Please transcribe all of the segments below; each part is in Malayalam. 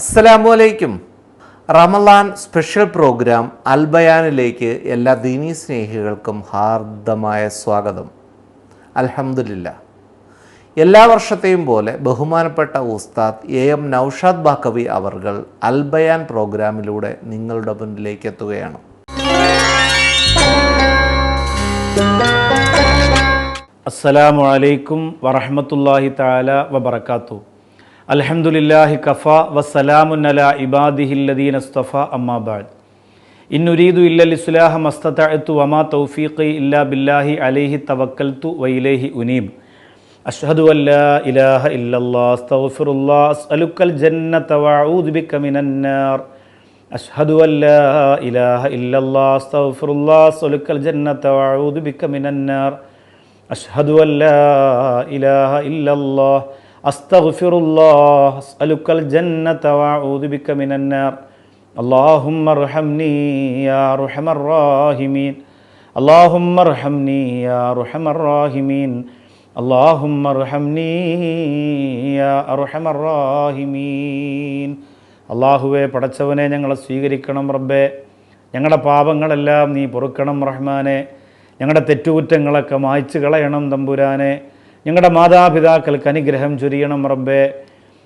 അസ്സലാമു റമളാൻ സ്പെഷ്യൽ പ്രോഗ്രാം അൽബയാനിലേക്ക് എല്ലാ ദീനീ സ്നേഹികൾക്കും ഹാർദമായ സ്വാഗതം. അൽഹംദുലില്ലാ, എല്ലാ വർഷത്തെയും പോലെ ബഹുമാനപ്പെട്ട ഉസ്താദ് എം നൗഷാദ് ബാക്കവി അവർകൾ അൽബയാൻ പ്രോഗ്രാമിലൂടെ നിങ്ങളുടെ മുന്നിലേക്ക് എത്തുകയാണ്. അസ്സലാമു അലൈക്കും വറഹ്മത്തുള്ളാഹി തആല വബറകാതുഹു. അൽഹംദുലില്ലാഹി കഫാ വസ്സലാമുൻ അലാ ഇബാദിഹില്ലദീന ഇസ്തഫാ അമ്മാ ബഅദ്. ഇന്നുരീദു ഇല്ലൽ ഇസ്ലാഹ മസ്തതഅതു വമാ തൗഫീഖി ഇല്ലാ ബില്ലാഹി അലൈഹി തവക്കൽതു വഇലൈഹി ഉനീബ്. അഷ്ഹദു അല്ലാ ഇലാഹ ഇല്ലല്ലാഹ് അസ്തഗ്ഫിറുല്ലാഹ് അസ്അലുക്കൽ ജന്നത വഅഊദു ബിക മിനന്നാർ. അഷ്ഹദു അല്ലാ ഇലാഹ ഇല്ലല്ലാഹ് അസ്തഗ്ഫിറുല്ലാഹ് അസ്അലുക്കൽ ജന്നത വഅഊദു ബിക മിനന്നാർ. അഷ്ഹദു അല്ലാ ഇലാഹ ഇല്ലല്ലാഹ് അസ്തഗ്ഫിറുല്ലാഹ് അസ്അലുക്കൽ ജന്നത വഅഊദു ബിക മിനന്നാർ. അല്ലാഹുമ്മ അർഹംനി യാ അർഹമർ റഹീമീൻ. അല്ലാഹുമ്മ അർഹംനി യാ അർഹമർ റഹീമീൻ. അല്ലാഹുമ്മ അർഹംനി യാ അർഹമർ റഹീമീൻ. അല്ലാഹുവേ, പടച്ചവനെ, ഞങ്ങളെ സ്വീകരിക്കണം റബ്ബേ. ഞങ്ങളുടെ പാപങ്ങളെല്ലാം നീ പൊറുക്കണം റഹ്മാനെ. ഞങ്ങളുടെ തെറ്റുകുറ്റങ്ങളൊക്കെ മായ്ച്ചു കളയണം തമ്പുരാനെ. ഞങ്ങളുടെ മാതാപിതാക്കൾക്ക് അനുഗ്രഹം ചൊരിയണം റബ്ബേ.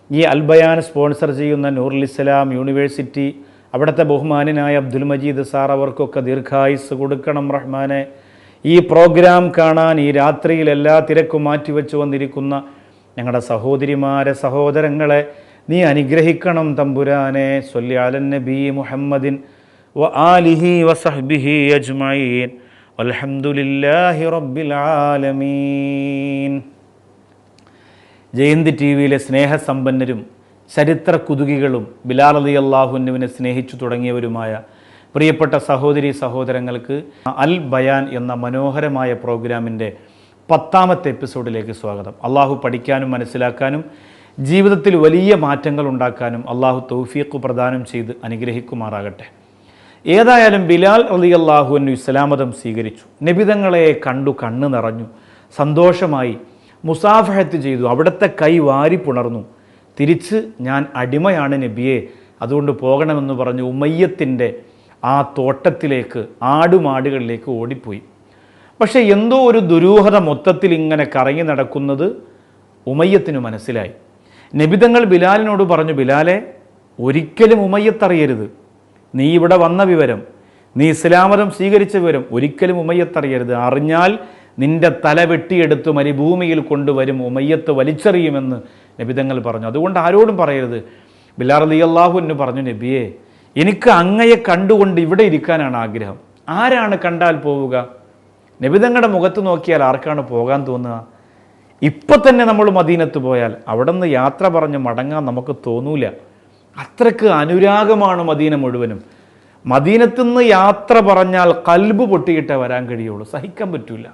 ഈ അൽബയാൻ സ്പോൺസർ ചെയ്യുന്ന നൂറുൽ ഇസ്ലാം യൂണിവേഴ്സിറ്റി, അവിടുത്തെ ബഹുമാനായ അബ്ദുൽ മജീദ് സാർ, അവർക്കൊക്കെ ദീർഘായുസ് കൊടുക്കണം റഹ്മാനെ. ഈ പ്രോഗ്രാം കാണാൻ ഈ രാത്രിയിൽ എല്ലാ തിരക്കും മാറ്റിവെച്ചു വന്നിരിക്കുന്ന ഞങ്ങളുടെ സഹോദരിമാരെ, സഹോദരങ്ങളെ നീ അനുഗ്രഹിക്കണം തമ്പുരാനെ. സ്വല്ലി അലൻ നബി മുഹമ്മദിൻ വ ആലിഹി വസഹ്ബിഹി അജ്മഈൻ. അൽഹംദുലില്ലാഹി റബ്ബിൽ ആലമീൻ. ജയന്തി ടി വിയിലെ സ്നേഹസമ്പന്നരും ചരിത്ര കുതുകികളും ബിലാൽ റളിയല്ലാഹു അൻഹുവിനെ സ്നേഹിച്ചു തുടങ്ങിയവരുമായ പ്രിയപ്പെട്ട സഹോദരി സഹോദരങ്ങൾക്ക് അൽ ബയാൻ എന്ന മനോഹരമായ പ്രോഗ്രാമിൻ്റെ 10ാമത്തെ എപ്പിസോഡിലേക്ക് സ്വാഗതം. അള്ളാഹു പഠിക്കാനും മനസ്സിലാക്കാനും ജീവിതത്തിൽ വലിയ മാറ്റങ്ങൾ ഉണ്ടാക്കാനും അള്ളാഹു തൗഫീഖ് പ്രദാനം ചെയ്ത് അനുഗ്രഹിക്കുമാറാകട്ടെ. ഏതായാലും ബിലാൽ റളിയല്ലാഹു അൻഹു ഇസ്ലാം മതം സ്വീകരിച്ചു. നബിതങ്ങളെ കണ്ടു കണ്ണ് നിറഞ്ഞു, സന്തോഷമായി, മുസാഫഹത്ത് ചെയ്തു, അവിടുത്തെ കൈ വാരി പുണർന്നു. തിരിച്ച് ഞാൻ അടിമയാണ് നബിയെ, അതുകൊണ്ട് പോകണമെന്ന് പറഞ്ഞ് ഉമയ്യത്തിൻ്റെ ആ തോട്ടത്തിലേക്ക്, ആടുമാടുകളിലേക്ക് ഓടിപ്പോയി. പക്ഷേ എന്തോ ഒരു ദുരൂഹത മൊത്തത്തിൽ ഇങ്ങനെ കറങ്ങി നടക്കുന്നത് ഉമയ്യത്തിന് മനസ്സിലായി. നബിതങ്ങൾ ബിലാലിനോട് പറഞ്ഞു, ബിലാലെ, ഒരിക്കലും ഉമയ്യത്തറിയരുത്. നീ ഇവിടെ വന്ന വിവരം, നീ ഇസ്ലാം മതം സ്വീകരിച്ച വിവരം ഒരിക്കലും ഉമയ്യത്തറിയരുത്. അറിഞ്ഞാൽ നിന്റെ തല വെട്ടിയെടുത്ത് മരുഭൂമിയിൽ കൊണ്ടുവരും, ഉമയ്യത്ത് വലിച്ചെറിയുമെന്ന് നബിതങ്ങൾ പറഞ്ഞു. അതുകൊണ്ട് ആരോടും പറയരുത്. ബിലാൽ റളിയല്ലാഹു അൻഹു പറഞ്ഞു, നബിയെ, എനിക്ക് അങ്ങയെ കണ്ടുകൊണ്ട് ഇവിടെ ഇരിക്കാനാണ് ആഗ്രഹം. ആരാണ് കണ്ടാൽ പോവുക? നബിതങ്ങളുടെ മുഖത്ത് നോക്കിയാൽ ആർക്കാണ് പോകാൻ തോന്നുക? ഇപ്പം തന്നെ നമ്മൾ മദീനത്ത് പോയാൽ അവിടെ നിന്ന് യാത്ര പറഞ്ഞ് മടങ്ങാൻ നമുക്ക് തോന്നൂല. അത്രയ്ക്ക് അനുരാഗമാണ് മദീന മുഴുവനും. മദീനത്തു നിന്ന് യാത്ര പറഞ്ഞാൽ കൽബ് പൊട്ടിയിട്ടേ വരാൻ കഴിയുള്ളൂ, സഹിക്കാൻ പറ്റൂല.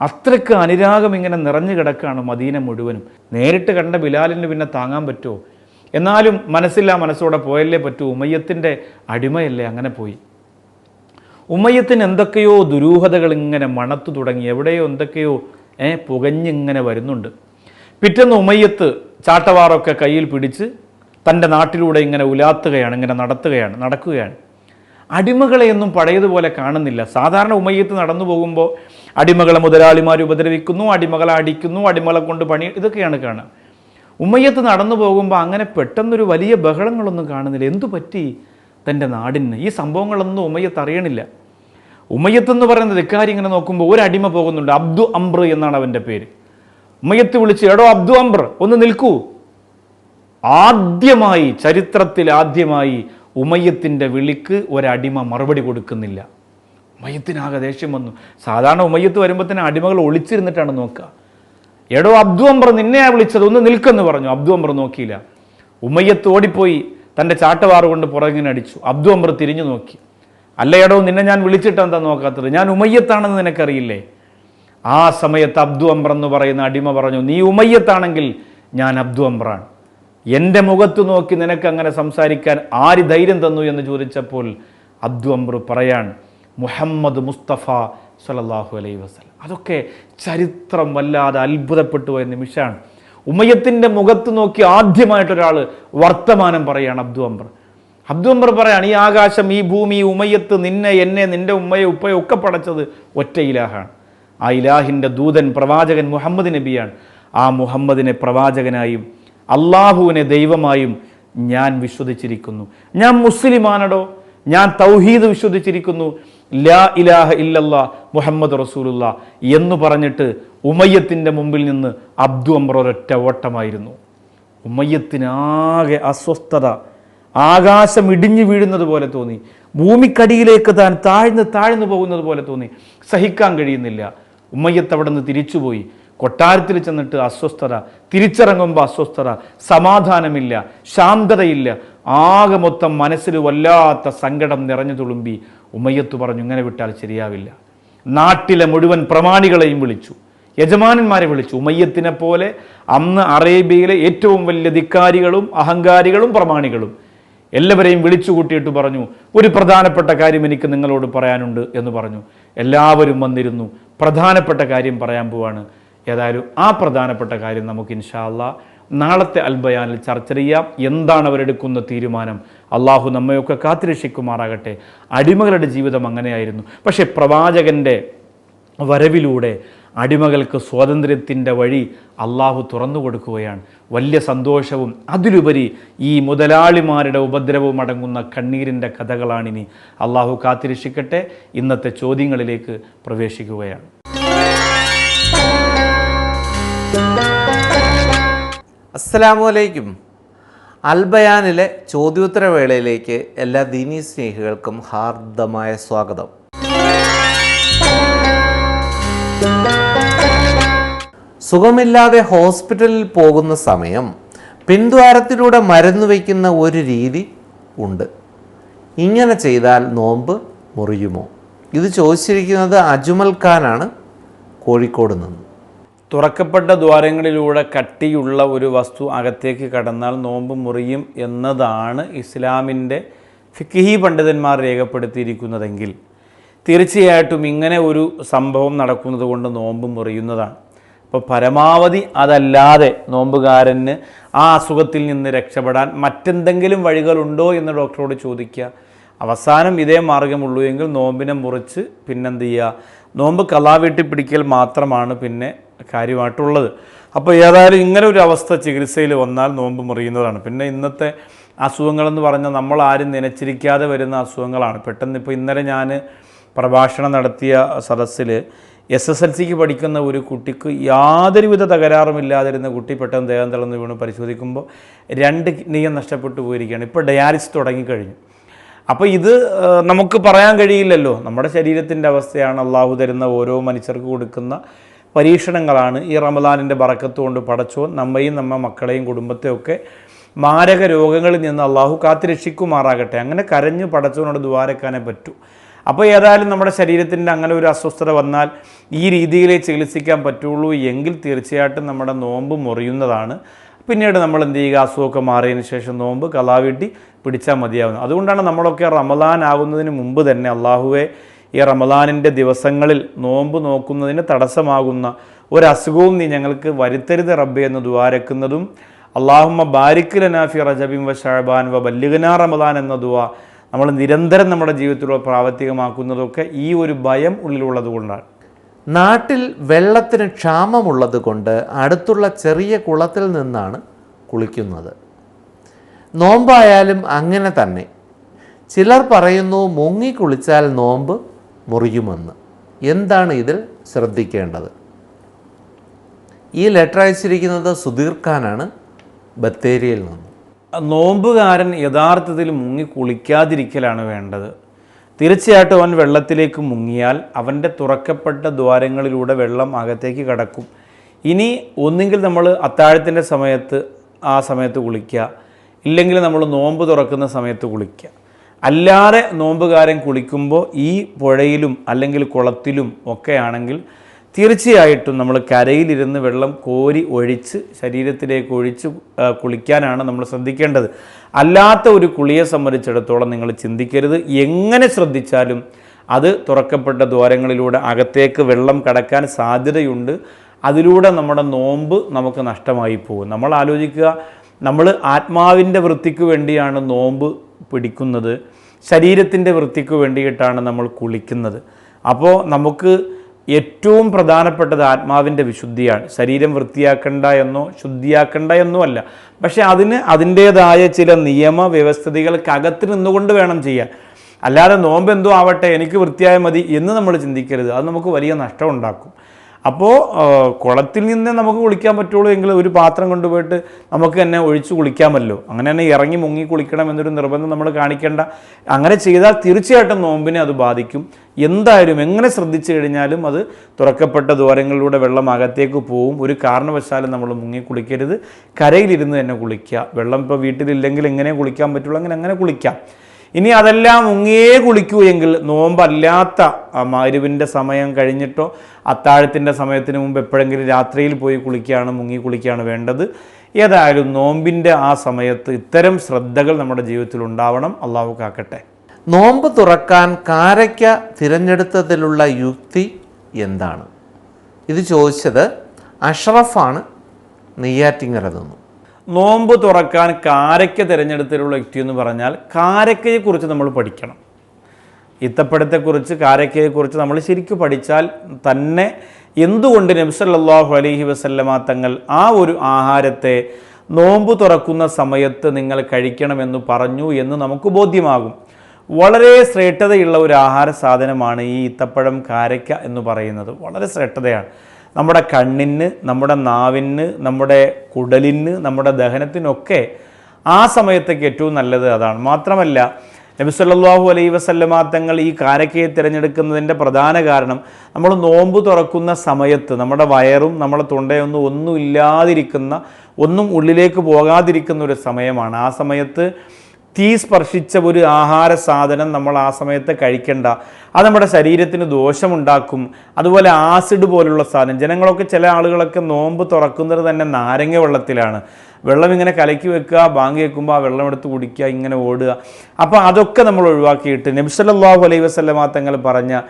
അത്രയ്ക്ക് അനുരാഗം ഇങ്ങനെ നിറഞ്ഞു കിടക്കുകയാണ് മദീന മുഴുവനും. നേരിട്ട് കണ്ട ബിലാലിന് പിന്നെ താങ്ങാൻ പറ്റുമോ? എന്നാലും മനസ്സോടെ പോയല്ലേ പറ്റൂ. ഉമയ്യത്തിൻ്റെ അടിമയല്ലേ, അങ്ങനെ പോയി. ഉമയ്യത്തിന് എന്തൊക്കെയോ ദുരൂഹതകൾ ഇങ്ങനെ മണത്തു തുടങ്ങി. എവിടെയോ എന്തൊക്കെയോ പുകഞ്ഞിങ്ങനെ വരുന്നുണ്ട്. പിറ്റേന്ന് ഉമയ്യത്ത് ചാട്ടവാറൊക്കെ കയ്യിൽ പിടിച്ച് തൻ്റെ നാട്ടിലൂടെ ഇങ്ങനെ ഉലാത്തുകയാണ്, ഇങ്ങനെ നടക്കുകയാണ്. അടിമകളെയൊന്നും പഴയതുപോലെ കാണുന്നില്ല. സാധാരണ ഉമയ്യത്ത് നടന്നു പോകുമ്പോൾ അടിമകളെ മുതലാളിമാർ ഉപദ്രവിക്കുന്നു, അടിമകളെ അടിക്കുന്നു, അടിമകളെ കൊണ്ട് പണി, ഇതൊക്കെയാണ് കാണുക. ഉമയ്യത്ത് നടന്നു പോകുമ്പോൾ അങ്ങനെ പെട്ടെന്നൊരു വലിയ ബഹളങ്ങളൊന്നും കാണുന്നില്ല. എന്തു പറ്റി തൻ്റെ നാടിന്? ഈ സംഭവങ്ങളൊന്നും ഉമയ്യത്ത് അറിയണില്ല. ഉമയ്യത്ത് എന്ന് പറയുന്നത് ഇക്കാര്യം ഇങ്ങനെ നോക്കുമ്പോൾ ഒരു അടിമ പോകുന്നുണ്ട്, അബ്ദു അംബ്ര എന്നാണ് അവൻ്റെ പേര്. ഉമയ്യത്ത് വിളിച്ച്, എടോ അബ്ദു അംബ്ര, ഒന്ന് നിൽക്കൂ. ചരിത്രത്തിൽ ആദ്യമായി ഉമയ്യത്തിൻ്റെ വിളിക്ക് ഒരടിമ മറുപടി കൊടുക്കുന്നില്ല. ഉമയ്യത്തിനാകെ ദേഷ്യം വന്നു. സാധാരണ ഉമയ്യത്ത് വരുമ്പോൾ തന്നെ അടിമകൾ ഒളിച്ചിരുന്നിട്ടാണ് നോക്കുക. എടോ അബ്ദു അംബ്ര, നിന്നെയാ വിളിച്ചത്, ഒന്ന് നിൽക്കെന്ന് പറഞ്ഞു. അബ്ദു അംബ്ര നോക്കിയില്ല. ഉമയ്യത്ത് ഓടിപ്പോയി തൻ്റെ ചാട്ടവാറ് കൊണ്ട് പുറകിനെ അടിച്ചു. അബ്ദു അംബ്ര തിരിഞ്ഞു നോക്കി. അല്ല എടോ, നിന്നെ ഞാൻ വിളിച്ചിട്ട് എന്താ നോക്കാത്തത്? ഞാൻ ഉമയ്യത്താണെന്ന് നിനക്കറിയില്ലേ? ആ സമയത്ത് അബ്ദു അംബ്ര എന്ന് പറയുന്ന അടിമ പറഞ്ഞു, നീ ഉമയ്യത്താണെങ്കിൽ ഞാൻ അബ്ദു അംബ്രാണ്. എൻ്റെ മുഖത്ത് നോക്കി നിനക്ക് അങ്ങനെ സംസാരിക്കാൻ ആര് ധൈര്യം തന്നു എന്ന് ചോദിച്ചപ്പോൾ അബ്ദു അംബ്ര പറയാൻ, മുഹമ്മദ് മുസ്തഫ സല്ലല്ലാഹു അലൈഹി വസല്ലം. അതൊക്കെ ചരിത്രം വല്ലാതെ അത്ഭുതപ്പെട്ടു പോയ നിമിഷമാണ്. ഉമയ്യത്തിൻ്റെ മുഖത്ത് നോക്കി ആദ്യമായിട്ടൊരാൾ വർത്തമാനം പറയുകയാണ് അബ്ദു അംബർ പറയാണ്, ഈ ആകാശം, ഈ ഭൂമി, ഈ ഉമയ്യത്ത്, നിന്നെ, എന്നെ, നിന്റെ ഉമ്മയെ ഉപ്പയെ ഒക്കെ പടച്ചത് ഒറ്റ ഇലാഹാണ്. ആ ഇലാഹിൻ്റെ ദൂതൻ പ്രവാചകൻ മുഹമ്മദ് നബിയാണ്. ആ മുഹമ്മദിനെ പ്രവാചകനായും അള്ളാഹുവിനെ ദൈവമായും ഞാൻ വിശ്വസിച്ചിരിക്കുന്നു. ഞാൻ മുസ്ലിമാനടോ, ഞാൻ തൗഹീദ് വിശ്വസിച്ചിരിക്കുന്നു, ലാ ഇലാഹ ഇല്ലല്ലാ മുഹമ്മദ് റസൂലുള്ള എന്ന് പറഞ്ഞിട്ട് ഉമയ്യത്തിൻ്റെ മുമ്പിൽ നിന്ന് അബ്ദു അംബർ ഒരൊറ്റ ഓട്ടമായിരുന്നു. ഉമയ്യത്തിനാകെ അസ്വസ്ഥത, ആകാശം ഇടിഞ്ഞു വീഴുന്നത് പോലെ തോന്നി, ഭൂമിക്കടിയിലേക്ക് താൻ താഴ്ന്നു പോകുന്നത് പോലെ തോന്നി, സഹിക്കാൻ കഴിയുന്നില്ല. ഉമയ്യത്ത് അവിടെ നിന്ന് തിരിച്ചുപോയി. കൊട്ടാരത്തിൽ ചെന്നിട്ട് അസ്വസ്ഥത, തിരിച്ചിറങ്ങുമ്പോൾ അസ്വസ്ഥത, സമാധാനമില്ല, ശാന്തതയില്ല, ആകെ മൊത്തം മനസ്സിൽ വല്ലാത്ത സങ്കടം നിറഞ്ഞു തുളുമ്പി. ഉമയ്യത്ത് പറഞ്ഞു, ഇങ്ങനെ വിട്ടാൽ ശരിയാവില്ല. നാട്ടിലെ മുഴുവൻ പ്രമാണികളെയും വിളിച്ചു, യജമാനന്മാരെ വിളിച്ചു. ഉമയ്യത്തിനെ പോലെ അന്ന് അറേബ്യയിലെ ഏറ്റവും വലിയ ധിക്കാരികളും അഹങ്കാരികളും പ്രമാണികളും എല്ലാവരെയും വിളിച്ചു കൂട്ടിയിട്ട് പറഞ്ഞു, ഒരു പ്രധാനപ്പെട്ട കാര്യം എനിക്ക് നിങ്ങളോട് പറയാനുണ്ട് എന്ന് പറഞ്ഞു. എല്ലാവരും വന്നിരുന്നു. പ്രധാനപ്പെട്ട കാര്യം പറയാൻ പോവാണ്. ഏതായാലും ആ പ്രധാനപ്പെട്ട കാര്യം നമുക്ക് ഇൻഷാ അല്ലാഹ് നാളത്തെ അൽബയാനിൽ ചർച്ച ചെയ്യാം. എന്താണ് അവരെടുക്കുന്ന തീരുമാനം? അള്ളാഹു നമ്മയൊക്കെ കാത്തിരക്ഷിക്കുമാറാകട്ടെ. അടിമകളുടെ ജീവിതം അങ്ങനെയായിരുന്നു. പക്ഷെ പ്രവാചകൻ്റെ വരവിലൂടെ അടിമകൾക്ക് സ്വാതന്ത്ര്യത്തിൻ്റെ വഴി അള്ളാഹു തുറന്നു കൊടുക്കുകയാണ്. വലിയ സന്തോഷവും അതിലുപരി ഈ മുതലാളിമാരുടെ ഉപദ്രവവും അടങ്ങുന്ന കണ്ണീരിൻ്റെ കഥകളാണിനി. അള്ളാഹു കാത്തിരക്ഷിക്കട്ടെ. ഇന്നത്തെ ചോദ്യങ്ങളിലേക്ക് പ്രവേശിക്കുകയാണ്. അസ്സലാമു അലൈക്കും. അൽബയാനിലെ ചോദ്യോത്തരവേളയിലേക്ക് എല്ലാ ദീനീ സ്നേഹികൾക്കും ഹാർദമായ സ്വാഗതം. സുഖമില്ലാതെ ഹോസ്പിറ്റലിൽ പോകുന്ന സമയം പിൻദ്വാരത്തിലൂടെ മരുന്ന് വയ്ക്കുന്ന ഒരു രീതി ഉണ്ട്. ഇങ്ങനെ ചെയ്താൽ നോമ്പ് മുറിയുമോ? ഇത് ചോദിച്ചിരിക്കുന്നത് അജ്മൽ ഖാനാണ്, കോഴിക്കോട് നിന്ന്. തുറക്കപ്പെട്ട ദ്വാരങ്ങളിലൂടെ കട്ടിയുള്ള ഒരു വസ്തു അകത്തേക്ക് കടന്നാൽ നോമ്പ് മുറിയും എന്നതാണ് ഇസ്ലാമിൻ്റെ ഫിഖ്ഹി പണ്ഡിതന്മാർ രേഖപ്പെടുത്തിയിരിക്കുന്നതെങ്കിൽ തീർച്ചയായിട്ടും ഇങ്ങനെ ഒരു സംഭവം നടക്കുന്നത് കൊണ്ട് നോമ്പ് മുറിയുന്നതാണ്. അപ്പോൾ പരമാവധി അതല്ലാതെ നോമ്പുകാരന് ആ അസുഖത്തിൽ നിന്ന് രക്ഷപ്പെടാൻ മറ്റെന്തെങ്കിലും വഴികളുണ്ടോ എന്ന് ഡോക്ടറോട് ചോദിക്കുക. അവസാനം ഇതേ മാർഗമുള്ളൂ എങ്കിൽ നോമ്പിനെ മുറിച്ച് പിന്നെന്ത് ചെയ്യുക, നോമ്പ് കലാവീട്ടി പിടിക്കൽ മാത്രമാണ് പിന്നെ കാര്യമായിട്ടുള്ളത്. അപ്പോൾ ഏതായാലും ഇങ്ങനെ ഒരു അവസ്ഥ ചികിത്സയിൽ വന്നാൽ നോമ്പ് മുറിയുന്നതാണ്. പിന്നെ ഇന്നത്തെ അസുഖങ്ങളെന്ന് പറഞ്ഞാൽ നമ്മൾ ആരും നനച്ചിരിക്കാതെ വരുന്ന അസുഖങ്ങളാണ്. പെട്ടെന്ന് ഇപ്പോൾ ഇന്നലെ ഞാൻ പ്രഭാഷണം നടത്തിയ സദസ്സിൽ SSLCക്ക് പഠിക്കുന്ന ഒരു കുട്ടിക്ക് യാതൊരുവിധ തകരാറുമില്ലാതിരുന്ന കുട്ടി പെട്ടെന്ന് ദേഹം തളർന്ന് വീണ് പരിശോധിക്കുമ്പോൾ 2 കിഡ്നിയും നഷ്ടപ്പെട്ടു പോയിരിക്കുകയാണ്. ഇപ്പോൾ ഡയാലിസിസ് തുടങ്ങിക്കഴിഞ്ഞു. അപ്പോൾ ഇത് നമുക്ക് പറയാൻ കഴിയില്ലല്ലോ. നമ്മുടെ ശരീരത്തിൻ്റെ അവസ്ഥയാണ്. അള്ളാഹു തരുന്ന ഓരോ മനുഷ്യർക്ക് കൊടുക്കുന്ന പരീക്ഷണങ്ങളാണ്. ഈ റമദാനിൻ്റെ ബറക്കത്ത് കൊണ്ട് പടച്ചോൻ നമ്മയും നമ്മ മക്കളെയും കുടുംബത്തെയൊക്കെ മാരക രോഗങ്ങളിൽ നിന്ന് അള്ളാഹു കാത്തിരക്ഷിക്കുമാറാകട്ടെ. അങ്ങനെ കരഞ്ഞ് പടച്ചോനോട് ദ്വാരക്കാനേ പറ്റൂ. അപ്പോൾ ഏതായാലും നമ്മുടെ ശരീരത്തിൻ്റെ അങ്ങനെ ഒരു അസ്വസ്ഥത വന്നാൽ ഈ രീതിയിലേ ചികിത്സിക്കാൻ പറ്റുള്ളൂ എങ്കിൽ തീർച്ചയായിട്ടും നമ്മുടെ നോമ്പ് മുറിയുന്നതാണ്. പിന്നീട് നമ്മൾ എന്ത് ചെയ്യുക, അസുഖമൊക്കെ മാറിയതിന് ശേഷം നോമ്പ് കലാവീട്ടി പിടിച്ചാൽ മതിയാവുന്നു. അതുകൊണ്ടാണ് നമ്മളൊക്കെ റമദാൻ ആകുന്നതിന് മുമ്പ് തന്നെ അള്ളാഹുവെ ഈ റമദാനിൻ്റെ ദിവസങ്ങളിൽ നോമ്പ് നോക്കുന്നതിന് തടസ്സമാകുന്ന ഒരസുഖവും നീ ഞങ്ങൾക്ക് വരുത്തരുത് റബ്ബേ എന്ന് ദുആരക്കുന്നതും അല്ലാഹുമ്മ ബാരിക് ലനാ ഫി റജബിൻ വ ശഅബാൻ വ ബല്ലിഗ്നാ റമദാൻ എന്ന ദുആ നമ്മൾ നിരന്തരം നമ്മുടെ ജീവിതത്തിലൂടെ പ്രാവർത്തികമാക്കുന്നതൊക്കെ ഈ ഒരു ഭയം ഉള്ളിലുള്ളത് കൊണ്ടാണ്. നാട്ടിൽ വെള്ളത്തിന് ക്ഷാമമുള്ളത് കൊണ്ട് അടുത്തുള്ള ചെറിയ കുളത്തിൽ നിന്നാണ് കുളിക്കുന്നത്. നോമ്പായാലും അങ്ങനെ തന്നെ. ചിലർ പറയുന്നു മുങ്ങി കുളിച്ചാൽ നോമ്പ് മുറിയുമെന്ന്. എന്താണ് ഇതിൽ ശ്രദ്ധിക്കേണ്ടത്? ഈ ലെറ്റർ അയച്ചിരിക്കുന്നത് സുധീർ ഖാനാണ്, ബത്തേരിയിൽ നിന്ന്. നോമ്പുകാരൻ യഥാർത്ഥത്തിൽ മുങ്ങി കുളിക്കാതിരിക്കലാണ് വേണ്ടത്. തീർച്ചയായിട്ടും അവൻ വെള്ളത്തിലേക്ക് മുങ്ങിയാൽ അവൻ്റെ തുറക്കപ്പെട്ട ദ്വാരങ്ങളിലൂടെ വെള്ളം അകത്തേക്ക് കടക്കും. ഇനി ഒന്നുകിൽ നമ്മൾ അത്താഴത്തിൻ്റെ സമയത്ത് ആ സമയത്ത് കുളിക്കുക, ഇല്ലെങ്കിൽ നമ്മൾ നോമ്പ് തുറക്കുന്ന സമയത്ത് കുളിക്കുക. അല്ലാതെ നോമ്പുകാരൻ കുളിക്കുമ്പോൾ ഈ പുഴയിലും അല്ലെങ്കിൽ കുളത്തിലും ഒക്കെ ആണെങ്കിൽ തീർച്ചയായിട്ടും നമ്മൾ കരയിലിരുന്ന് വെള്ളം കോരി ഒഴിച്ച് ശരീരത്തിലേക്ക് ഒഴിച്ച് കുളിക്കാനാണ് നമ്മൾ ശ്രദ്ധിക്കേണ്ടത്. അല്ലാത്ത ഒരു കുളിയെ സംബന്ധിച്ചിടത്തോളം നിങ്ങൾ ചിന്തിക്കരുത്. എങ്ങനെ ശ്രദ്ധിച്ചാലും അത് തുറക്കപ്പെട്ട ദ്വാരങ്ങളിലൂടെ അകത്തേക്ക് വെള്ളം കടക്കാൻ സാധ്യതയുണ്ട്. അതിലൂടെ നമ്മുടെ നോമ്പ് നമുക്ക് നഷ്ടമായി പോകും. നമ്മൾ ആലോചിക്കുക, നമ്മൾ ആത്മാവിൻ്റെ വൃത്തിക്ക് വേണ്ടിയാണ് നോമ്പ് പിടിക്കുന്നത്, ശരീരത്തിൻ്റെ വൃത്തിക്ക് വേണ്ടിയിട്ടാണ് നമ്മൾ കുളിക്കുന്നത്. അപ്പോൾ നമുക്ക് ഏറ്റവും പ്രധാനപ്പെട്ടത് ആത്മാവിൻ്റെ വിശുദ്ധിയാണ്. ശരീരം വൃത്തിയാക്കണ്ട എന്നോ ശുദ്ധിയാക്കണ്ട എന്നോ അല്ല, പക്ഷേ അതിന് അതിൻ്റേതായ ചില നിയമവ്യവസ്ഥിതികൾക്കകത്ത് നിന്നുകൊണ്ട് വേണം ചെയ്യാൻ. അല്ലാതെ നോമ്പ് എന്തോ ആവട്ടെ എനിക്ക് വൃത്തിയായ മതി എന്ന് നമ്മൾ ചിന്തിക്കരുത്. അത് നമുക്ക് വലിയ നഷ്ടം ഉണ്ടാക്കും. അപ്പോൾ കുളത്തിൽ നിന്ന് നമുക്ക് കുളിക്കാൻ പറ്റുള്ളൂ എങ്കിൽ ഒരു പാത്രം കൊണ്ടുപോയിട്ട് നമുക്ക് തന്നെ ഒഴിച്ച് കുളിക്കാമല്ലോ. അങ്ങനെ തന്നെ ഇറങ്ങി മുങ്ങി കുളിക്കണം എന്നൊരു നിർബന്ധം നമ്മൾ കാണിക്കേണ്ട. അങ്ങനെ ചെയ്താൽ തീർച്ചയായിട്ടും നോമ്പിനെ അത് ബാധിക്കും. എന്തായാലും എങ്ങനെ ശ്രദ്ധിച്ചു കഴിഞ്ഞാലും അത് തുറക്കപ്പെട്ട ദ്വാരങ്ങളിലൂടെ വെള്ളം അകത്തേക്ക് പോവും. ഒരു കാരണവശാലും നമ്മൾ മുങ്ങി കുളിക്കരുത്. കരയിലിരുന്ന് തന്നെ കുളിക്കുക. വെള്ളം ഇപ്പോൾ വീട്ടിലില്ലെങ്കിൽ എങ്ങനെ കുളിക്കാൻ പറ്റുള്ളൂ അങ്ങനെ കുളിക്കാം. ഇനി അതെല്ലാം മുങ്ങിയേ കുളിക്കൂ എങ്കിൽ നോമ്പല്ലാത്ത മഗ്‌രിബിൻ്റെ സമയം കഴിഞ്ഞിട്ടോ അത്താഴത്തിൻ്റെ സമയത്തിന് മുമ്പ് എപ്പോഴെങ്കിലും രാത്രിയിൽ പോയി മുങ്ങി കുളിക്കുകയാണ് വേണ്ടത്. ഏതായാലും നോമ്പിൻ്റെ ആ സമയത്ത് ഇത്തരം ശ്രദ്ധകൾ നമ്മുടെ ജീവിതത്തിൽ ഉണ്ടാവണം. അള്ളാഹു കാക്കട്ടെ. നോമ്പ് തുറക്കാൻ കാരയ്ക്ക തിരഞ്ഞെടുത്തതിലുള്ള യുക്തി എന്താണ്? ഇത് ചോദിച്ചത് അഷ്റഫാണ്, നെയ്യാറ്റിങ്കര നിന്നു. നോമ്പ് തുറക്കാൻ കാരയ്ക്ക തിരഞ്ഞെടുത്തതിലുള്ള യുക്തി എന്ന് പറഞ്ഞാൽ കാരയ്ക്കയെക്കുറിച്ച് നമ്മൾ പഠിക്കണം. ഈത്തപ്പഴത്തെക്കുറിച്ച്, കാരയ്ക്കയെക്കുറിച്ച് നമ്മൾ ശരിക്കും പഠിച്ചാൽ തന്നെ എന്തുകൊണ്ട് നബി സല്ലല്ലാഹു അലൈഹി വസല്ലമ തങ്ങൾ ആ ഒരു ആഹാരത്തെ നോമ്പ് തുറക്കുന്ന സമയത്ത് നിങ്ങൾ കഴിക്കണമെന്ന് പറഞ്ഞു എന്ന് നമുക്ക് ബോധ്യമാകും. വളരെ ശ്രേഷ്ഠതയുള്ള ഒരു ആഹാര സാധനമാണ് ഈ ഈത്തപ്പഴം, കാരയ്ക്ക എന്ന് പറയുന്നത്. വളരെ ശ്രേഷ്ഠതയാണ്. നമ്മുടെ കണ്ണിന്, നമ്മുടെ നാവിന്, നമ്മുടെ കുടലിന്, നമ്മുടെ ദഹനത്തിനൊക്കെ ആ സമയത്തേക്ക് ഏറ്റവും നല്ലത് അതാണ്. മാത്രമല്ല നബി സല്ലല്ലാഹു അലൈഹി വസല്ലമ തങ്ങൾ ഈ കാരക്കയെ തിരഞ്ഞെടുക്കുന്നതിൻ്റെ പ്രധാന കാരണം നമ്മൾ നോമ്പ് തുറക്കുന്ന സമയത്ത് നമ്മുടെ വയറും നമ്മുടെ തൊണ്ടയൊന്നും ഒന്നും ഇല്ലാതിരിക്കുന്ന, ഒന്നും ഉള്ളിലേക്ക് പോകാതിരിക്കുന്ന ഒരു സമയമാണ്. ആ സമയത്ത് തീ സ്പർശിച്ച ഒരു ആഹാര സാധനം നമ്മൾ ആ സമയത്ത് കഴിക്കേണ്ട. അത് നമ്മുടെ ശരീരത്തിന് ദോഷമുണ്ടാക്കും. അതുപോലെ ആസിഡ് പോലുള്ള സാധനം, ജനങ്ങളൊക്കെ ചില ആളുകളൊക്കെ നോമ്പ് തുറക്കുന്നത് തന്നെ നാരങ്ങ വെള്ളത്തിലാണ്. വെള്ളം ഇങ്ങനെ കലക്കി വെക്കുക, ബാങ്ക് കേൾക്കുമ്പോൾ ആ വെള്ളം എടുത്ത് കുടിക്കുക, ഇങ്ങനെ ഓടുക. അപ്പോൾ അതൊക്കെ നമ്മൾ ഒഴിവാക്കിയിട്ട് നബി സല്ലല്ലാഹു അലൈഹി വസല്ലമ തങ്ങൾ പറഞ്ഞ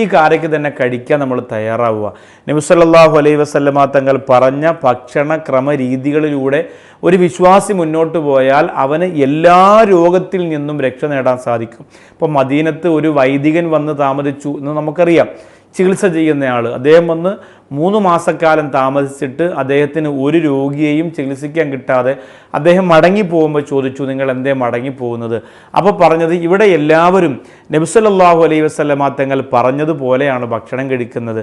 ഈ കാരയ്ക്ക് തന്നെ കഴിക്കാൻ നമ്മൾ തയ്യാറാവുക. നബി സല്ലല്ലാഹു അലൈഹി വസല്ലമ തങ്ങൾ പറഞ്ഞ ഭക്ഷണ ക്രമരീതികളിലൂടെ ഒരു വിശ്വാസി മുന്നോട്ട് പോയാൽ അവന് എല്ലാ രോഗത്തിൽ നിന്നും രക്ഷ നേടാൻ സാധിക്കും. ഇപ്പോൾ മദീനത്ത് ഒരു വൈദികൻ വന്ന് താമസിച്ചു എന്ന് നമുക്കറിയാം. ചികിത്സ ചെയ്യുന്നയാൾ, അദ്ദേഹം വന്ന് 3 മാസക്കാലം താമസിച്ചിട്ട് അദ്ദേഹത്തിന് ഒരു രോഗിയെയും ചികിത്സിക്കാൻ കിട്ടാതെ അദ്ദേഹം മടങ്ങിപ്പോകുമ്പോൾ ചോദിച്ചു, നിങ്ങൾ എന്തേ മടങ്ങിപ്പോകുന്നത്? അപ്പോൾ പറഞ്ഞത്, ഇവിടെ എല്ലാവരും നബി സല്ലല്ലാഹു അലൈഹി വസല്ലമ തങ്ങൾ പറഞ്ഞതുപോലെയാണ് ഭക്ഷണം കഴിക്കുന്നത്.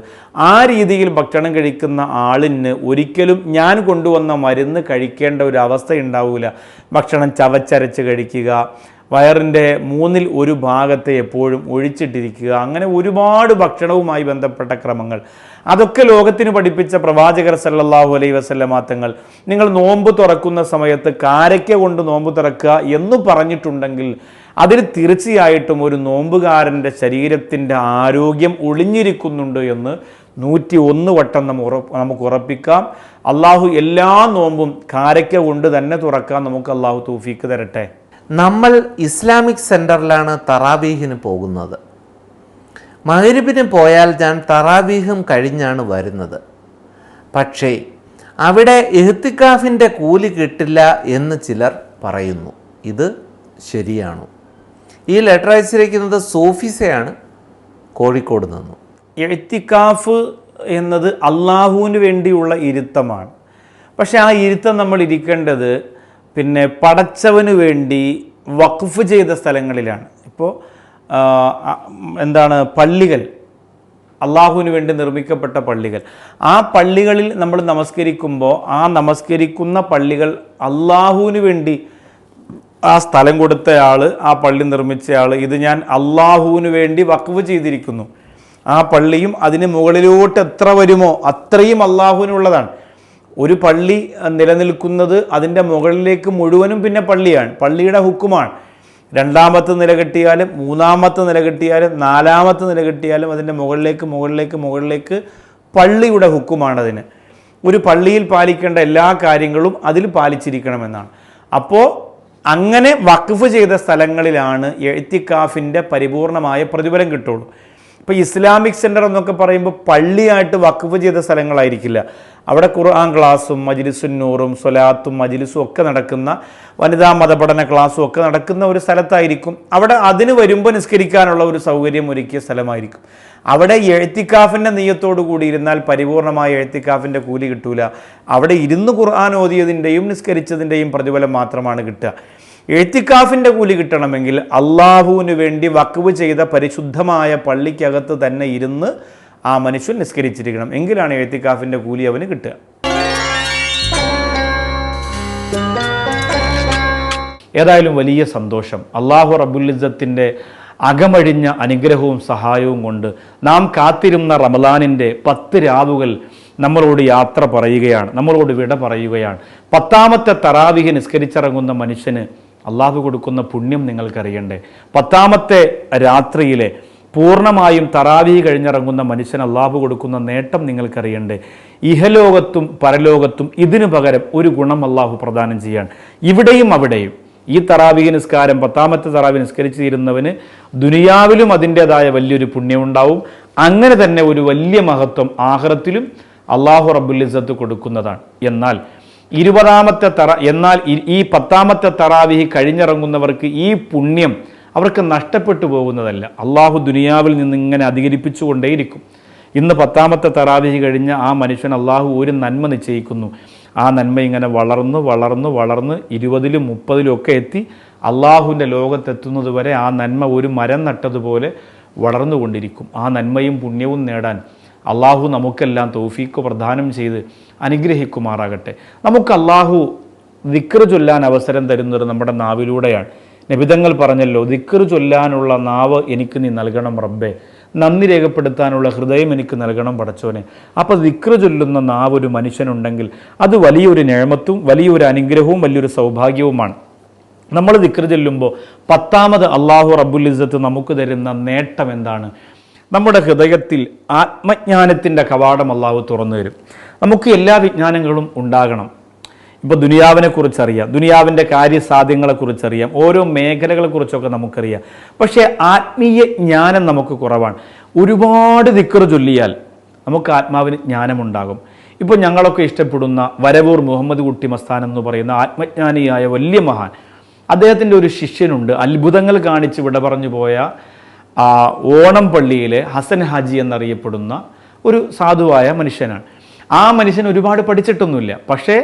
ആ രീതിയിൽ ഭക്ഷണം കഴിക്കുന്ന ആളിന് ഒരിക്കലും ഞാൻ കൊണ്ടുവന്ന മരുന്ന് കഴിക്കേണ്ട ഒരു അവസ്ഥ ഉണ്ടാവില്ല. ഭക്ഷണം ചവച്ചരച്ച് കഴിക്കുക, വയറിൻ്റെ 1/3 ഭാഗത്തെ എപ്പോഴും ഒഴിച്ചിട്ടിരിക്കുക, അങ്ങനെ ഒരുപാട് ഭക്ഷണവുമായി ബന്ധപ്പെട്ട ക്രമങ്ങൾ അതൊക്കെ ലോകത്തിന് പഠിപ്പിച്ച പ്രവാചകർ സല്ലല്ലാഹു അലൈഹി വസല്ലമ തങ്ങൾ നിങ്ങൾ നോമ്പ് തുറക്കുന്ന സമയത്ത് കാരയ്ക്ക കൊണ്ട് നോമ്പ് തുറക്കുക എന്ന് പറഞ്ഞിട്ടുണ്ടെങ്കിൽ അതിൽ തീർച്ചയായിട്ടും ഒരു നോമ്പുകാരൻ്റെ ശരീരത്തിൻ്റെ ആരോഗ്യം ഒളിഞ്ഞിരിക്കുന്നുണ്ട് എന്ന് 101 വട്ടം നമുക്ക് ഉറപ്പിക്കാം. അള്ളാഹു എല്ലാ നോമ്പും കാരയ്ക്ക കൊണ്ട് തന്നെ തുറക്കാൻ നമുക്ക് അള്ളാഹു തൗഫീക്ക് തരട്ടെ. നമ്മൾ ഇസ്ലാമിക് സെൻറ്ററിലാണ് തറാവീഹിന് പോകുന്നത്. മഗ്‌രിബിന് പോയാൽ ഞാൻ തറാവീഹും കഴിഞ്ഞാണ് വരുന്നത്. പക്ഷേ അവിടെ ഇഹ്തികാഫിൻ്റെ കൂലി കിട്ടില്ല എന്ന് ചിലർ പറയുന്നു. ഇത് ശരിയാണോ? ഈ ലെറ്റർ അയച്ചിരിക്കുന്നത് സോഫിസയാണ്, കോഴിക്കോട് നിന്നു. ഇഹ്തികാഫ് എന്നത് അള്ളാഹുവിന് വേണ്ടിയുള്ള ഇരുത്തമാണ്. പക്ഷേ ആ ഇരുത്തം നമ്മൾ ഇരിക്കേണ്ടത് പടച്ചവന് വേണ്ടി വഖഫ് ചെയ്ത സ്ഥലങ്ങളിലാണ്. ഇപ്പോൾ പള്ളികൾ, അള്ളാഹുവിന് വേണ്ടി നിർമ്മിക്കപ്പെട്ട പള്ളികൾ, ആ പള്ളികളിൽ നമ്മൾ നമസ്കരിക്കുമ്പോൾ ആ നമസ്കരിക്കുന്ന പള്ളികൾ അള്ളാഹുവിന് വേണ്ടി ആ സ്ഥലം കൊടുത്തയാൾ, ആ പള്ളി നിർമ്മിച്ചയാൾ, ഇത് ഞാൻ അള്ളാഹുവിന് വേണ്ടി വഖഫ് ചെയ്തിരിക്കുന്നു. ആ പള്ളിയും അതിന് മുകളിലോട്ട് എത്ര വരുമോ അത്രയും അള്ളാഹുവിനുള്ളതാണ്. ഒരു പള്ളി നിലനിൽക്കുന്നത് അതിൻ്റെ മുകളിലേക്ക് മുഴുവനും പള്ളിയാണ്, പള്ളിയുടെ ഹുക്കുമാണ്. 2ാമത്തെ നില കെട്ടിയാലും 3ാമത്തെ നില കെട്ടിയാലും 4ാമത്തെ നില കെട്ടിയാലും അതിൻ്റെ മുകളിലേക്ക് പള്ളിയുടെ ഹുക്കുമാണ്. അതിന് ഒരു പള്ളിയിൽ പാലിക്കേണ്ട എല്ലാ കാര്യങ്ങളും അതിൽ പാലിച്ചിരിക്കണമെന്നാണ്. അപ്പോൾ അങ്ങനെ വഖഫ് ചെയ്ത സ്ഥലങ്ങളിലാണ് ഇഅ്തികാഫിൻ്റെ പരിപൂർണമായ പ്രതിഫലം കിട്ടുള്ളൂ. ഇപ്പോൾ ഇസ്ലാമിക് സെൻറ്റർ എന്നൊക്കെ പറയുമ്പോൾ പള്ളിയായിട്ട് വഖഫ് ചെയ്ത സ്ഥലങ്ങളായിരിക്കില്ല. അവിടെ ഖുർആൻ ക്ലാസ്സും മജ്ലിസുൻ നൂറും സ്വലാത്തും മജ്ലിസും ഒക്കെ നടക്കുന്ന, വനിതാ മതപഠന ക്ലാസ്സും ഒക്കെ നടക്കുന്ന ഒരു സ്ഥലത്തായിരിക്കും. അവിടെ അതിന് വരുമ്പോൾ നിസ്കരിക്കാനുള്ള ഒരു സൗകര്യം ഒരുക്കിയ സ്ഥലമായിരിക്കും. അവിടെ എഴുത്തിക്കാഫിൻ്റെ നെയ്യത്തോടു കൂടി ഇരുന്നാൽ പരിപൂർണമായ എഴുത്തിക്കാഫിൻ്റെ കൂലി കിട്ടൂല. അവിടെ ഇരുന്ന് ഖുർആൻ ഓതിയതിൻ്റെയും നിസ്കരിച്ചതിൻ്റെയും പ്രതിഫലം മാത്രമാണ് കിട്ടുക. എഴുത്തിക്കാഫിൻ്റെ കൂലി കിട്ടണമെങ്കിൽ അള്ളാഹുവിന് വേണ്ടി വഖഫ് ചെയ്ത പരിശുദ്ധമായ പള്ളിക്കകത്ത് തന്നെ ഇരുന്ന് ആ മനുഷ്യൻ നിസ്കരിച്ചിരിക്കണം. എങ്കിലാണ് എഴുത്തിക്കാഫിൻ്റെ കൂലി അവന് കിട്ടുക. ഏതായാലും വലിയ സന്തോഷം. അള്ളാഹു റബ്ബുൽ ഇസ്സത്തിൻ്റെ അകമഴിഞ്ഞ അനുഗ്രഹവും സഹായവും കൊണ്ട് നാം കാത്തിരുന്ന റമദാനിൻ്റെ 10 രാവുകൾ നമ്മളോട് യാത്ര പറയുകയാണ്, നമ്മളോട് വിട പറയുകയാണ്. 10ാമത്തെ തറാവീഹ് നിസ്കരിച്ചിറങ്ങുന്ന മനുഷ്യന് അള്ളാഹു കൊടുക്കുന്ന പുണ്യം നിങ്ങൾക്കറിയണ്ടേ? 10ാമത്തെ രാത്രിയിലെ പൂർണ്ണമായും തറാവീഹ് കഴിഞ്ഞിറങ്ങുന്ന മനുഷ്യൻ അള്ളാഹു കൊടുക്കുന്ന നേട്ടം നിങ്ങൾക്കറിയണ്ടേ? ഇഹലോകത്തും പരലോകത്തും ഇതിനു പകരം ഒരു ഗുണം അള്ളാഹു പ്രദാനം ചെയ്യാൻ. ഇവിടെയും അവിടെയും ഈ തറാവീഹ് നിസ്കാരം 10ാമത്തെ തറാവീഹ് നിസ്കരിച്ചു തീരുന്നവന് ദുനിയാവിലും അതിൻ്റെതായ വലിയൊരു പുണ്യമുണ്ടാവും. അങ്ങനെ തന്നെ ഒരു വലിയ മഹത്വം ആഖിറത്തിലും അള്ളാഹു റബ്ബുൽ ഇസ്സത്ത് കൊടുക്കുന്നതാണ്. എന്നാൽ 10ാമത്തെ തറാവീഹ് കഴിഞ്ഞിറങ്ങുന്നവർക്ക് ഈ പുണ്യം അവർക്ക് നഷ്ടപ്പെട്ടു പോകുന്നതല്ല. അള്ളാഹു ദുനിയാവിൽ നിന്ന് ഇങ്ങനെ അധികരിപ്പിച്ചുകൊണ്ടേയിരിക്കും. ഇന്ന് 10ാമത്തെ തറാവീഹ് കഴിഞ്ഞ ആ മനുഷ്യൻ അള്ളാഹു ഒരു നന്മ നിശ്ചയിക്കുന്നു. ആ നന്മ ഇങ്ങനെ വളർന്ന് 20ലും 30ലും ഒക്കെ എത്തി അള്ളാഹുവിൻ്റെ ലോകത്തെത്തുന്നത് വരെ ആ നന്മ ഒരു മരം നട്ടതുപോലെ വളർന്നുകൊണ്ടിരിക്കും. ആ നന്മയും പുണ്യവും നേടാൻ അള്ളാഹു നമുക്കെല്ലാം തൗഫീഖ് പ്രദാനം ചെയ്ത് അനുഗ്രഹിക്കുമാറാകട്ടെ. നമുക്ക് അള്ളാഹു ദിക്ർ ചൊല്ലാൻ അവസരം തരുന്നത് നമ്മുടെ നാവിലൂടെയാണ്. നബിതങ്ങൾ പറഞ്ഞല്ലോ, ദിക്ർ ചൊല്ലാനുള്ള നാവ് എനിക്ക് നീ നൽകണം റബ്ബേ, നന്ദി രേഖപ്പെടുത്താനുള്ള ഹൃദയം എനിക്ക് നൽകണം പടച്ചോനെ. അപ്പോൾ ദിക്ർ ചൊല്ലുന്ന നാവ് ഒരു മനുഷ്യനുണ്ടെങ്കിൽ അത് വലിയൊരു നിഅമത്തും വലിയൊരു അനുഗ്രഹവും വലിയൊരു സൗഭാഗ്യവുമാണ്. നമ്മൾ ദിക്ർ ചൊല്ലുമ്പോൾ 10ാമത് അള്ളാഹു റബ്ബുൽ ഇസ്സത്ത് നമുക്ക് തരുന്ന നേട്ടം എന്താണ്? നമ്മുടെ ഹൃദയത്തിൽ ആത്മജ്ഞാനത്തിൻ്റെ കവാടം അള്ളാഹു തുറന്നു തരും. നമുക്ക് എല്ലാ വിജ്ഞാനങ്ങളും ഉണ്ടാകണം. ഇപ്പോൾ ദുനിയാവിനെക്കുറിച്ചറിയാം, ദുനിയാവിൻ്റെ കാര്യസാധ്യങ്ങളെക്കുറിച്ചറിയാം, ഓരോ മേഖലകളെക്കുറിച്ചൊക്കെ നമുക്കറിയാം. പക്ഷേ ആത്മീയ ജ്ഞാനം നമുക്ക് കുറവാണ്. ഒരുപാട് ദിക്ർ ചൊല്ലിയാൽ നമുക്ക് ആത്മാവിന് ജ്ഞാനമുണ്ടാകും. ഇപ്പോൾ ഞങ്ങളൊക്കെ ഇഷ്ടപ്പെടുന്ന വരവൂർ മുഹമ്മദ് കുട്ടി മസ്താൻ എന്ന് പറയുന്ന ആത്മജ്ഞാനിയായ വലിയ മഹാൻ, അദ്ദേഹത്തിൻ്റെ ഒരു ശിഷ്യനുണ്ട്. അത്ഭുതങ്ങൾ കാണിച്ച് വിട പറഞ്ഞു പോയ ഓണം പള്ളിയിലെ ഹസൻ ഹാജി എന്നറിയപ്പെടുന്ന ഒരു സാധുവായ മനുഷ്യനാണ്. ആ മനുഷ്യൻ ഒരുപാട് പഠിച്ചിട്ടൊന്നുമില്ല. പക്ഷേ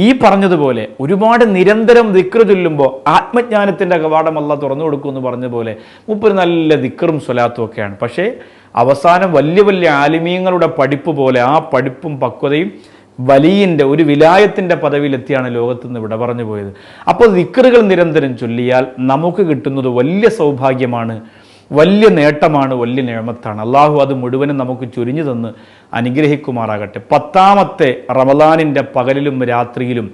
ഈ പറഞ്ഞതുപോലെ ഒരുപാട് നിരന്തരം ദിക്ർ ചൊല്ലുമ്പോൾ ആത്മജ്ഞാനത്തിൻ്റെ കവാടം അല്ലാഹ് തുറന്നു കൊടുക്കുമെന്ന് പറഞ്ഞ പോലെ മൂപ്പര് നല്ല ദിക്റും സ്വലാത്തും ഒക്കെയാണ്. പക്ഷേ അവസാനം വലിയ വലിയ ആലിമീങ്ങളുടെ പഠിപ്പ് പോലെ ആ പഠിപ്പും പക്വതയും വലിയൻ്റെ ഒരു വിലായത്തിൻ്റെ പദവിയിലെത്തിയാണ് ലോകത്ത് നിന്ന് വിട പറഞ്ഞു പോയത്. അപ്പോൾ ദിക്റുകൾ നിരന്തരം ചൊല്ലിയാൽ നമുക്ക് കിട്ടുന്നത് വലിയ സൗഭാഗ്യമാണ്, വലിയ നേട്ടമാണ്, വലിയ നിഅമത്താണ്. അള്ളാഹു അത് മുഴുവനും നമുക്ക് ചുരിഞ്ഞു തന്ന് അനുഗ്രഹിക്കുമാറാകട്ടെ. 10ാമത്തെ റമദാനിൻ്റെ പകലിലും രാത്രിയിലും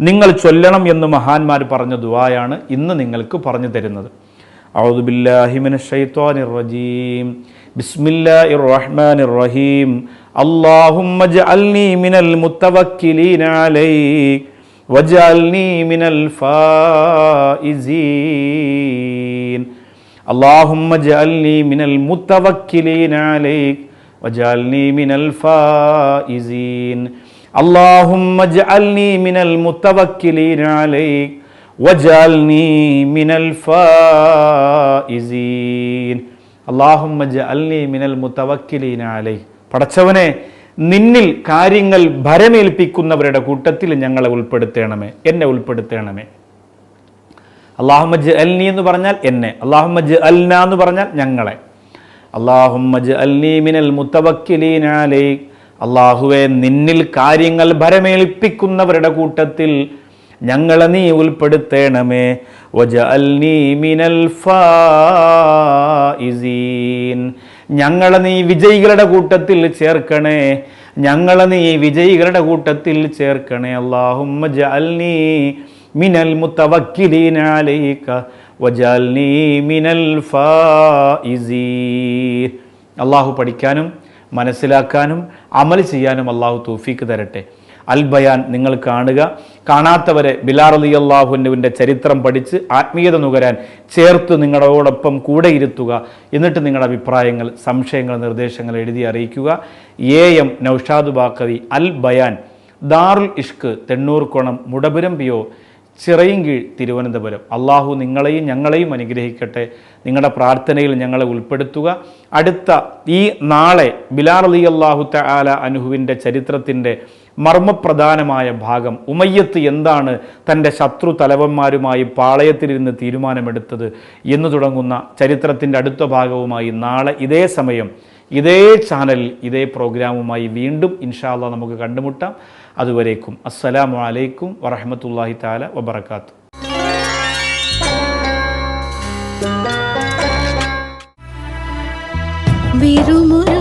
നിങ്ങൾ ചൊല്ലണം എന്ന് മഹാന്മാർ പറഞ്ഞ ദുആയാണ് ഇന്ന് നിങ്ങൾക്ക് പറഞ്ഞു തരുന്നത്. അഊദു ബില്ലാഹി മിനശ് ശൈത്വാനിർ റജീം. ബിസ്മില്ലാഹിർ റഹ്മാനിർ റഹീം. അല്ലാഹുമ്മ ജഅൽനി മിനൽ മുത്തവക്കിലീന അലൈക് വജഅൽനി മിനൽ ഫായിസീൻ. اللهم اجعلني من المتوكلين عليك واجعلني من الفائزين. اللهم اجعلني من المتوكلين عليك واجعلني من الفائزين. اللهم اجعلني من المتوكلين عليك. പടച്ചവനെ, നിന്നിൽ കാര്യങ്ങൾ ഭരമേൽപ്പിക്കുന്നവരുടെ കൂട്ടത്തിൽ ഞങ്ങളെ ഉൾപ്പെടുത്തണമേ, എന്നെ ഉൾപ്പെടുത്തണമേ. അല്ലാഹുമ്മ ജഅൽനി എന്ന് പറഞ്ഞാൽ എന്നെ, അല്ലാഹുമ്മ ജഅൽനാ എന്ന് പറഞ്ഞാൽ ഞങ്ങളെ. അല്ലാഹുമ്മ ജഅൽനി മിനൽ മുതവക്കിലീന അലൈക്. അല്ലാഹുവേ, നിന്നിൽ കാര്യങ്ങൾ ഭരമേൽപ്പിക്കുന്നവരുടെ കൂട്ടത്തിൽ ഞങ്ങളെ നീ ഉൾപ്പെടുത്തണമേ. വജഅൽനി മിനൽ ഫായിസീൻ. ഞങ്ങളെ നീ വിജയികളുടെ കൂട്ടത്തിൽ ചേർക്കണേ, ഞങ്ങളെ നീ വിജയികളുടെ കൂട്ടത്തിൽ ചേർക്കണേ. അല്ലാഹുമ്മ ജഅൽനി മിനൽ മുതവക്കിലീന അലൈക വജഅൽനി മിനൽ ഫായിസീൻ. അല്ലാഹു പഠിക്കാനും മനസ്സിലാക്കാനും അമൽ ചെയ്യാനും അല്ലാഹു തൗഫീക്ക് തരട്ടെ. അൽ ബയാൻ നിങ്ങൾ കാണുക. കാണാത്തവരെ ബിലാൽ റളിയല്ലാഹു അൻഹുവിൻ്റെ ചരിത്രം പഠിച്ച് ആത്മീയത നുകരാൻ ചേർത്ത് നിങ്ങളോടൊപ്പം കൂടെ ഇരുത്തുക. എന്നിട്ട് നിങ്ങളുടെ അഭിപ്രായങ്ങൾ, സംശയങ്ങൾ, നിർദ്ദേശങ്ങൾ എഴുതി അറിയിക്കുക. AM Naushad Baqavi, Al ബയാൻ, Darul Ishq, തെണ്ണൂർക്കോണം, Mudapuram PO, Chirayinkeezhu, Thiruvananthapuram. അള്ളാഹു നിങ്ങളെയും ഞങ്ങളെയും അനുഗ്രഹിക്കട്ടെ. നിങ്ങളുടെ പ്രാർത്ഥനയിൽ ഞങ്ങളെ ഉൾപ്പെടുത്തുക. അടുത്ത ഈ നാളെ ബിലാൽ റളിയല്ലാഹു തആല അൻഹുവിൻ്റെ ചരിത്രത്തിൻ്റെ മർമ്മപ്രധാനമായ ഭാഗം, ഉമയ്യത്ത് എന്താണ് തൻ്റെ ശത്രു തലവന്മാരുമായി പാളയത്തിലിരുന്ന് തീരുമാനമെടുത്തത് എന്ന് തുടങ്ങുന്ന ചരിത്രത്തിൻ്റെ അടുത്ത ഭാഗവുമായി നാളെ ഇതേ സമയം ഇതേ ചാനലിൽ ഇതേ പ്രോഗ്രാമുമായി വീണ്ടും ഇൻഷാ അല്ലാഹ് നമുക്ക് കണ്ടുമുട്ടാം. അതുവരേക്കും അസ്സലാമു അലൈക്കും വറഹ്മത്തുള്ളാഹി തആല വബറകാതുഹു. വിരുമുരു